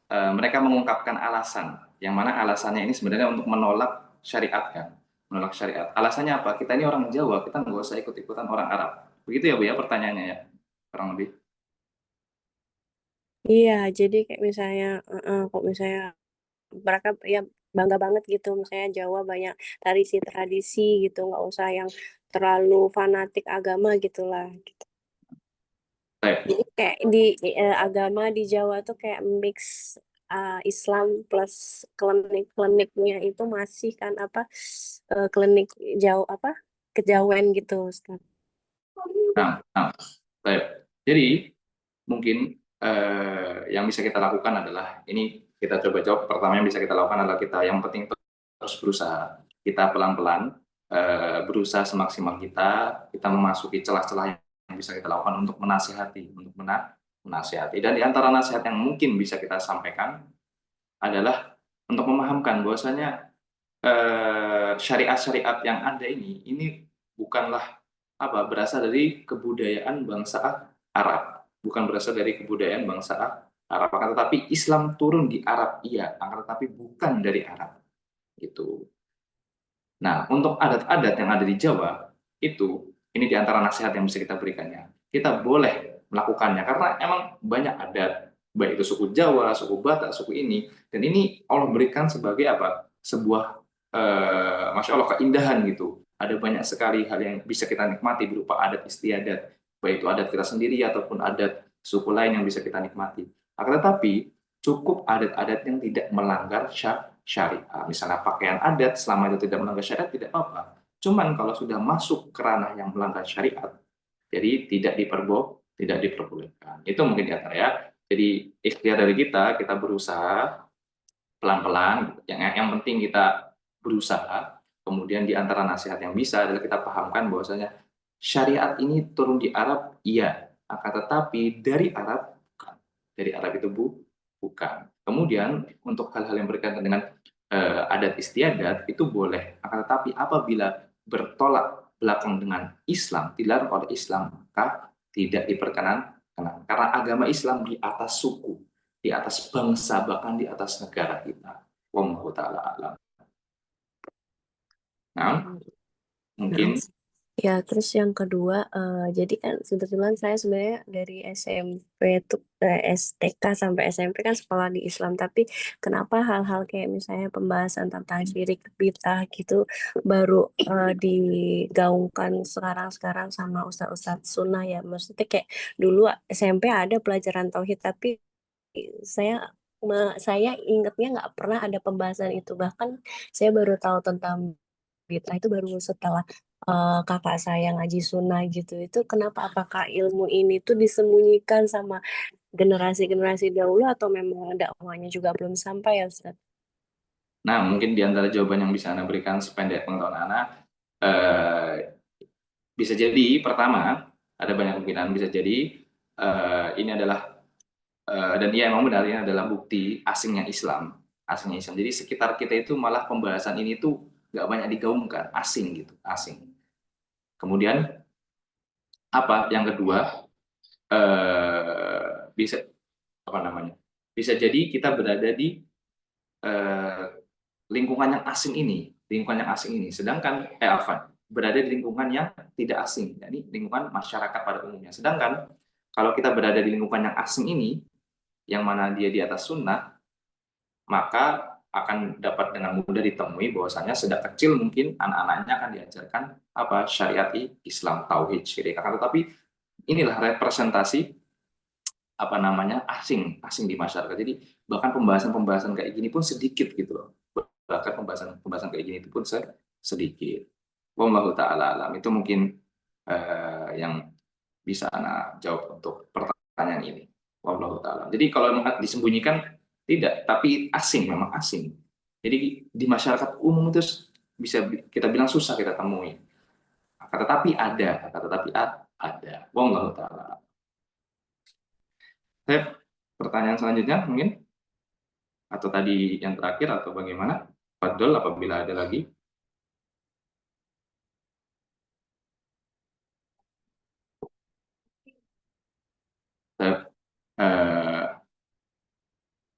mereka mengungkapkan alasan, yang mana alasannya ini sebenarnya untuk menolak syariat kan, menolak syariat. Alasannya apa? Kita ini orang Jawa, kita nggak usah ikut-ikutan orang Arab. Begitu ya Bu ya pertanyaannya ya, kurang lebih. Iya, jadi kayak misalnya kok misalnya mereka ya bangga banget gitu, misalnya Jawa banyak tradisi-tradisi gitu, nggak usah yang terlalu fanatik agama gitulah. Gitu. Baik. Jadi kayak di agama di Jawa tuh kayak mix Islam plus klinik-kliniknya itu masih kan apa klinik Jawa apa kejawen gitu, Ustaz. Nah, baik. Jadi mungkin yang bisa kita lakukan adalah ini kita coba jawab. Pertama yang bisa kita lakukan adalah kita yang penting terus berusaha. Kita pelan-pelan berusaha semaksimal kita memasuki celah-celah yang bisa kita lakukan untuk menasihati, menasihati. Dan di antara nasihat yang mungkin bisa kita sampaikan adalah untuk memahamkan bahwasanya syariat-syariat yang ada ini bukanlah berasal dari kebudayaan bangsa Arab, bukan berasal dari kebudayaan bangsa Arab, akan tetapi Islam turun di Arab, iya, akan tetapi bukan dari Arab, gitu. Nah, untuk adat-adat yang ada di Jawa ini di antara nasihat yang bisa kita berikannya. Kita boleh melakukannya karena emang banyak adat, baik itu suku Jawa, suku Batak, suku ini, dan ini Allah berikan sebagai sebuah masya Allah keindahan gitu. Ada banyak sekali hal yang bisa kita nikmati berupa adat istiadat, baik itu adat kita sendiri ataupun adat suku lain yang bisa kita nikmati. Akan tetapi cukup adat-adat yang tidak melanggar syariat. Misalnya pakaian adat selama itu tidak melanggar syariat tidak apa-apa. Cuman kalau sudah masuk ke ranah yang melanggar syariat, jadi tidak diperbolehkan. Itu mungkin di antara ya. Jadi ikhtiar dari kita berusaha pelan-pelan. Yang penting kita berusaha. Kemudian di antara nasihat yang bisa adalah kita pahamkan bahwasanya syariat ini turun di Arab, iya. Akan tetapi dari Arab bukan. Dari Arab itu bukan. Kemudian untuk hal-hal yang berkaitan dengan adat istiadat itu boleh. Akan tetapi apabila bertolak belakang dengan Islam, dilarang oleh Islam, maka tidak diperkenankan. Karena agama Islam di atas suku, di atas bangsa, bahkan di atas negara kita. Wallahu ta'ala alam. Nah, mungkin Ya, terus yang kedua, jadi kan kebetulan saya sebenarnya dari SMP itu STK sampai SMP kan sekolah di Islam, tapi kenapa hal-hal kayak misalnya pembahasan tentang syirik bidah gitu baru digaungkan sekarang-sekarang sama ustadz-ustadz sunnah ya, maksudnya kayak dulu SMP ada pelajaran tauhid, tapi saya ingatnya nggak pernah ada pembahasan itu, bahkan saya baru tahu tentang bidah itu baru setelah kakak saya ngaji sunnah gitu. Itu kenapa? Apakah ilmu ini tuh disembunyikan sama generasi-generasi dahulu atau memang dakwahnya juga belum sampai ya, Ustaz? Nah, mungkin di antara jawaban yang bisa Anda berikan sependek pengetahuan Anda, bisa jadi pertama, ada banyak kemungkinan bisa jadi ini adalah dan iya emang benar ini adalah bukti asingnya Islam. Jadi sekitar kita itu malah pembahasan ini tuh nggak banyak digaungkan, asing gitu, asing. Kemudian yang kedua bisa bisa jadi kita berada di lingkungan yang asing ini, sedangkan berada di lingkungan yang tidak asing, yakni lingkungan masyarakat pada umumnya. Sedangkan kalau kita berada di lingkungan yang asing ini, yang mana dia di atas sunnah, maka akan dapat dengan mudah ditemui bahwasanya sejak kecil mungkin anak-anaknya akan diajarkan syariat Islam, tauhid, syirik. Tetapi inilah representasi asing di masyarakat. Jadi bahkan pembahasan kayak gini pun sedikit gitu loh. Bahkan pembahasan kayak gini itu pun sedikit. Wallahu ta'ala alam. Itu mungkin yang bisa Anda jawab untuk pertanyaan ini. Wallahu ta'ala. Jadi kalau disembunyikan tidak, tapi memang asing. Jadi di masyarakat umum itu bisa kita bilang susah kita temui. Tetapi ada. Wallahu ta'ala. Pertanyaan selanjutnya mungkin? Atau tadi yang terakhir atau bagaimana? Fadol apabila ada lagi.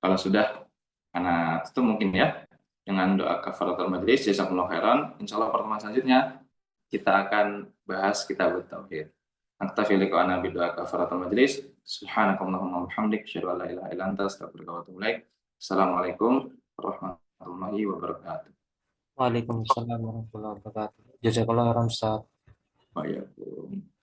Kalau sudah, karena itu mungkin ya, dengan doa kafaratul majlis, jazakumullah khairan. Insyaallah pertemuan selanjutnya kita akan bahas kitab tauhid. Naktafi liqa'ana bidoa kafaratul majlis. Subhanakallahumma wa bihamdik, asyhadu an la ilaha illa anta, astaghfiruka wa atubu ilaik. Assalamualaikum warahmatullahi wabarakatuh. Waalaikumsalam warahmatullahi wabarakatuh. Jazakallah khairan Ustaz. Waalaikumsalam.